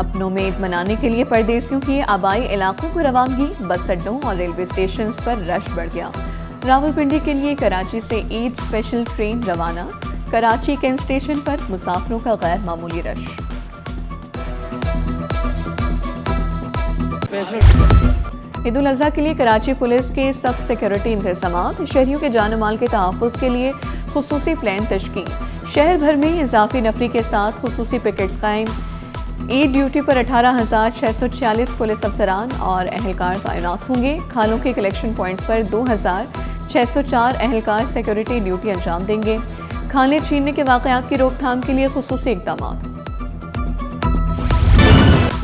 अपनों में ईद मनाने के लिए परदेसियों की आबाई इलाकों को रवानगी, बस अड्डों और रेलवे स्टेशन पर रश बढ़ गया। रावलपिंडी के लिए कराची से ईद स्पेशल ट्रेन रवाना, कराची कैंट स्टेशन पर मुसाफिरों का गैर मामूली रश। ईद उल अजहा के लिए कराची पुलिस के सख्त सिक्योरिटी इंतजामात, शहरियों के जान माल के तहफ़्फ़ुज़ के लिए खुसूसी प्लान तश्कील, शहर भर में इजाफी नफरी के साथ खुसूसी पिकेट्स कायम। ईद ड्यूटी पर 18,646 पुलिस अफसरान और अहलकार तैनात होंगे। खालों के कलेक्शन पॉइंट्स पर 2,604 अहलकार सिक्योरिटी ड्यूटी अंजाम देंगे। खाने छीनने के वाक़यात की रोकथाम के लिए खुसूसी इक़दाम।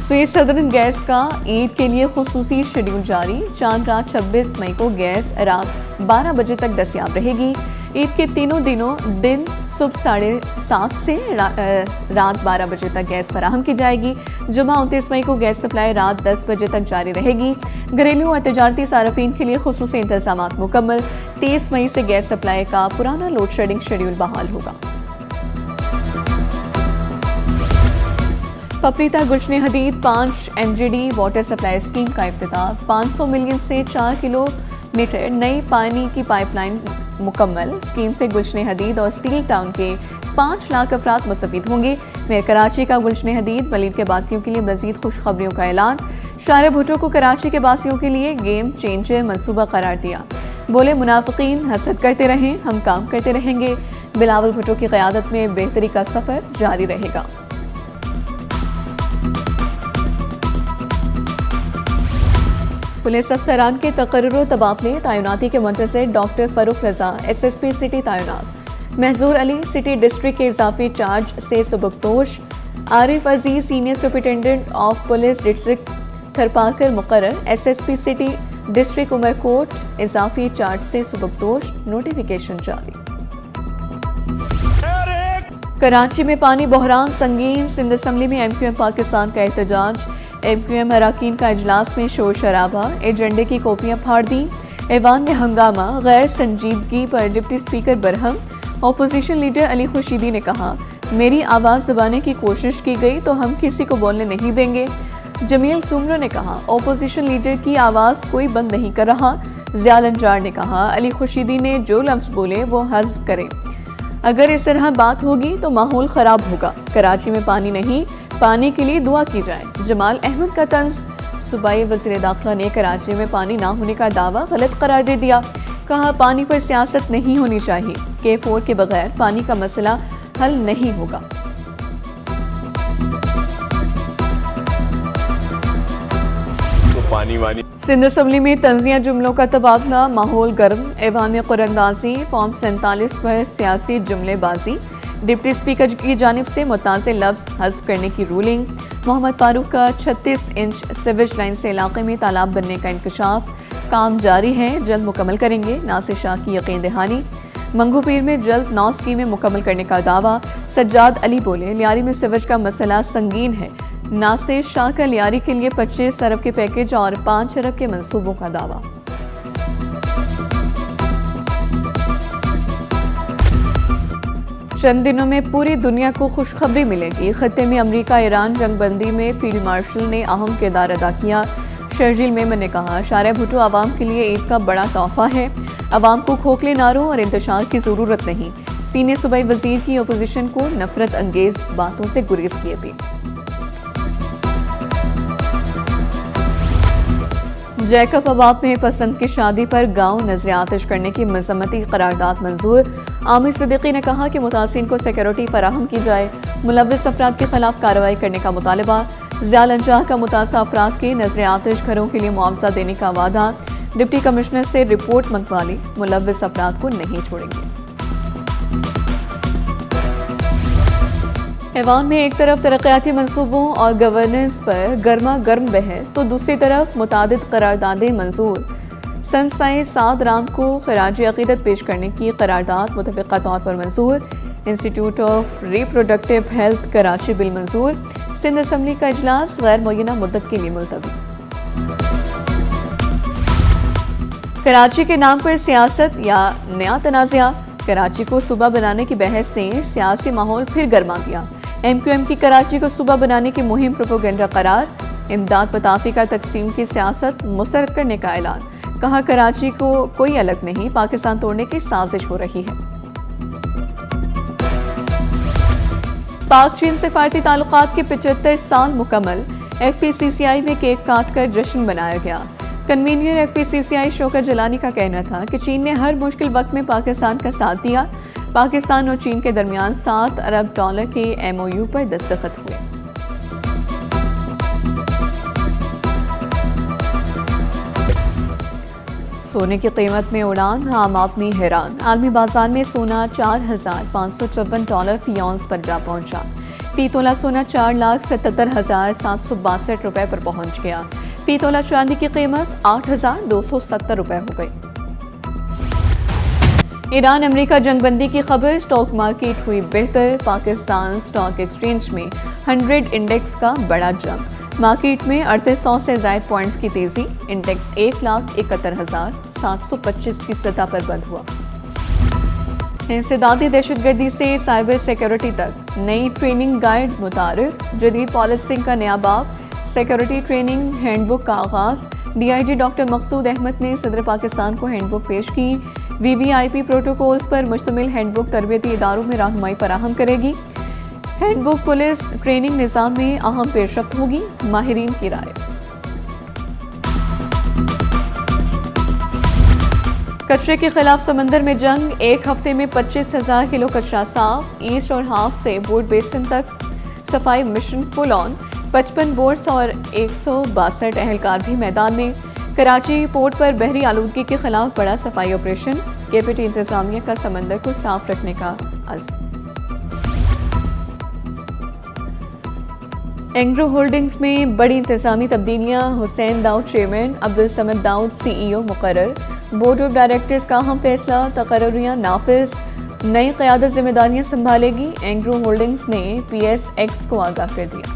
सुएज़ सदर्न गैस का ईद के लिए खुसूसी शेड्यूल जारी, चांद रात 26 मई को गैस रात 12 बजे तक दस्तयाब रहेगी। ईद के तीनों दिन सुबह 7:30 से रात 12 बजे तक गैस फराहम की जाएगी। जुमा 29 मई को गैस सप्लाई रात 10 बजे तक जारी रहेगी। घरेलू और तजारती सार्फिन के लिए खुसूसी इंतजामात मुकम्मल। 23 मई से गैस सप्लाई का पुराना लोड शेडिंग शेड्यूल बहाल होगा। पपरीता गुलशन हदीद 5 MGD वाटर सप्लाई स्कीम का इफ्तिताह, 500 मिलियन से 4 किलोमीटर नई पानी की पाइपलाइन मुकम्मल। स्कीम से गुलशन हदीद और स्टील टाउन के 5 लाख अफराद मुस्तफीद होंगे। मेयर कराची का गुलशन हदीद मलीद के बासियों के लिए मजीद खुशखबरियों का ऐलान, शारे भुट्टो को कराची के बासियों के लिए गेम चेंजर मंसूबा करार दिया। बोले मुनाफिकीन हसद करते रहें, हम काम करते रहेंगे। बिलावल भुट्टो की क़यादत में बेहतरी का सफ़र जारी रहेगा। पुलिस अफसरान के तकर्रुर तबादले, तैनाती के मुंतज़िर doctor Farrukh Raza SSP city तैनात, महजूर अली सिटी डिस्ट्रिक्ट के इजाफी चार्ज से सुबकदोश, Arif Aziz senior superintendent of police district Tharparkar मुकर्रर, SSP सिटी डिस्ट्रिक्ट उमरकोट इजाफी चार्ज से सुबकदोश, नोटिफिकेशन जारी। कराची में पानी बहरान संगीन, सिंध असम्बली में MQM पाकिस्तान का एहतजाज, MQM अरकान का इजलास में शोर शराबा, एजेंडे की कॉपियां फाड़ दी, ऐवान में हंगामा, गैर संजीदगी पर deputy speaker Barham. Opposition leader Ali Khurshidi ने कहा, मेरी आवाज़ दबाने की कोशिश की गई तो हम किसी को बोलने नहीं देंगे। जमील सुमरो ने कहा, अपोजिशन लीडर की आवाज़ कोई बंद नहीं कर रहा। ज़िया लंजार ने कहा, अली खुर्शीदी ने जो लफ्ज़ बोले वो हज़्फ करें, अगर इस तरह बात होगी तो माहौल ख़राब होगा। कराची में पानी नहीं, पानी के लिए दुआ की जाए। जमाल अहमद का तंज, सूबाई वज़ीर दाखिला ने कराची में पानी ना होने का दावा गलत करार दे दिया। कहा, पानी पर सियासत नहीं होनी चाहिए। K4 के बगैर पानी का मसला हल नहीं होगा। सिंध असम्बली में तंजिया जुमलों का तबादला, माहौल गर्म, ऐवान में कुरअंदाजी, फॉर्म 47 पर सियासी जुमलेबाजी, डिप्टी स्पीकर की जानिब से मुताज़े लफ्ज़ हज़्फ करने की रूलिंग। मोहम्मद फारूक का 36 इंच सिवेज लाइन से इलाके में तालाब बनने का इंकशाफ, काम जारी है, जल्द मुकम्मल करेंगे। नासिर शाह की यकीन दहानी। मंगू पीर में जल्द 9 स्कीमें मुकम्मल करने का दावा। सज्जाद अली बोले, लियारी में सिवेज का मसला संगीन है। नासिर शाह का लियारी के लिए 25 अरब के पैकेज और 5 अरब के मंसूबों का दावा। चंद दिनों में पूरी दुनिया को खुशखबरी मिलेगी। खत्ते में अमरीका ईरान जंगबंदी में फील्ड मार्शल ने अहम किरदार अदा किया। शर्जील मेमन ने कहा, शारे भुट्टो आवाम के लिए ईद का बड़ा तोहफा है। आवाम को खोखले नारों और इंतशार की जरूरत नहीं। सीनियर सूबाई वजीर की अपोजिशन को नफरत अंगेज बातों से गुरेज किए भी। जैकबाबाद में पसंद की शादी पर गांव नजर आतिश करने की मजम्मती करारदाद मंजूर। आमिर सिद्दीकी ने कहा कि मुतासिन को सिक्योरिटी फराहम की जाए। मुलव्विस अफराद के खिलाफ कार्रवाई करने का मुतालबा। ज़िया लंजार का मुतासा अफराद के नजर आतिश घरों के लिए मुआवजा देने का वादा। डिप्टी कमिश्नर से रिपोर्ट मंगवा ली, मुलव्विस अफराद को नहीं छोड़ेंगे। ऐवान में एक तरफ तरक्याती मंसूबों और गवर्नेंस पर गर्मा गर्म बहस तो दूसरी तरफ मुतादिद करारदादें मंजूर। सन 7 राम को खराज अकीदत पेश करने की करारदाद मुतफ़िक़ा तौर पर मंजूर। Institute of reproductive health Karachi bill मंजूर। सिंध असम्बली का इजलास गैर मुय्यना मुद्दत के लिए मुलतवी। कराची के नाम पर सियासत या नया तनाज़ा, कराची को सूबा बनाने की बहस ने सियासी माहौल फिर गर्मा दिया। MQM की कराची को सूबा बनाने की मुहिम प्रोपोगेंडा करार। इमदाद पताफी का तकसीम की सियासत मुस्तरद करने का ऐलान। कहा कराची को कोई अलग नहीं, पाकिस्तान तोड़ने की साजिश हो रही है। पाक चीन सिफारती ताल्लुकात के 75 साल मुकम्मल। FPCCI में केक काट कर जश्न मनाया गया। कन्वीनियर FPCCI शौकत जलानी का कहना था कि चीन ने हर मुश्किल वक्त में पाकिस्तान का साथ दिया। पाकिस्तान और चीन के दरमियान $7 अरब के MOU पर दस्तखत हुए। सोने की कीमत में उड़ान, आम आदमी हैरान। आलमी बाजार में सोना $4,554 फी औंस पर जा पहुंचा। फी तोला सोना 4,77,762 रुपए पर पहुंच गया। फी तोला चांदी की कीमत 8,270 रुपए हो गई। ईरान अमेरिका जंगबंदी की खबर। स्टॉक मार्केट हुई बेहतर। पाकिस्तान स्टॉक एक्सचेंज में 100 इंडेक्स का बड़ा जंप। मार्केट में 3800 से ज्यादा पॉइंट्स की तेजी। इंडेक्स 1,71,725 की सतह पर बंद हुआ। इंसदादी दहशतगर्दी से साइबर सिक्योरिटी तक नई ट्रेनिंग गाइड मुतारिफ। जदीद पॉलिसिंग का नया बाब। सिक्योरिटी ट्रेनिंग हैंडबुक का आगाज। DIG डॉक्टर मकसूद अहमद ने सदर पाकिस्तान को हैंडबुक पेश की। VVIP प्रोटोकॉल्स पर मुश्तमिल हैंडबुक तरबियती इदारों में रहनुमाई फराहम करेगी। हैंडबुक पुलिस ट्रेनिंग निज़ाम में अहम पेशरफ्त होगी, माहिरीन की राय। कचरे के खिलाफ समंदर में जंग। एक हफ्ते में 25,000 किलो कचरा साफ। ईस्ट और हाफ से बोर्ड बेसिन तक सफाई मिशन फुल ऑन। 55 बोर्ड्स और 162 एहलकार भी मैदान में। कराची पोर्ट पर बहरी आलूदगी के खिलाफ बड़ा सफाई ऑपरेशन। KPT इंतजामिया का समंदर को साफ रखने का अज़्म। एंग्रो होल्डिंग्स में बड़ी इंतजामी तब्दीलियां। हुसैन दाऊद चेयरमैन, अब्दुल समद दाऊद CEO मुकर्रर। बोर्ड ऑफ डायरेक्टर्स का अहम फैसला। तकर्रियां नाफिज। नई क़यादत जिम्मेदारियां संभालेगी। एंग्रो होल्डिंग्स ने PSX को आगाह कर दिया।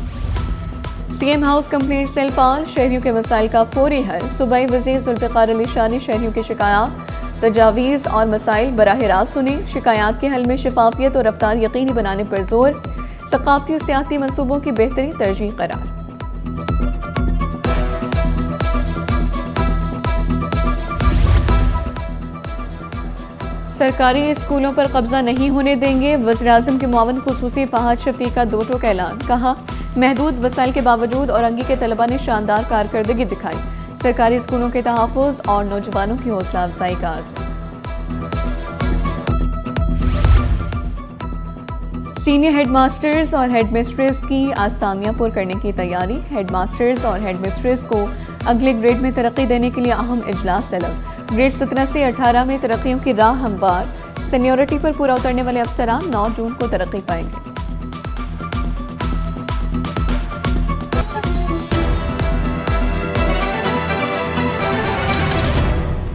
CM हाउस कंप्लीट सेल फाल। शहरियों के मसाइल का फौरी हल। सूबाई वज़ीर ज़ुल्फ़िकार अली शाह ने शहरियों की शिकायत, तजावीज़ और मसाइल बराह रास्त सुने। शिकायत के हल में शफाफियत और रफ्तार यकीनी बनाने पर जोर। सकाफ़ती और सियासी मंसूबों की बेहतरी तरजीह करार। सरकारी स्कूलों पर कब्जा नहीं होने देंगे। वज़ीर-ए-आज़म के मुआवन खुसूसी फहद शफीक का 2 टोक ऐलान। कहा महदूद वसाइल के बावजूद औरंगी के तलबा ने शानदार कारकर्दगी दिखाई। सरकारी स्कूलों के तहफ़्फ़ुज़ और नौजवानों की हौसला अफजाई का आज़म। सीनियर हेडमास्टर्स और हेडमिस्ट्रेस की आसामियां पुर करने की तैयारी। हेडमास्टर्स और हेडमिस्ट्रेस को अगले ग्रेड में तरक्की देने के लिए अहम इजलास तलब। ग्रेड 17 से 18 में तरक्कियों की राह हमवार। सीनियरिटी पर पूरा उतरने वाले अफसरान 9 जून को तरक्की पाएंगे।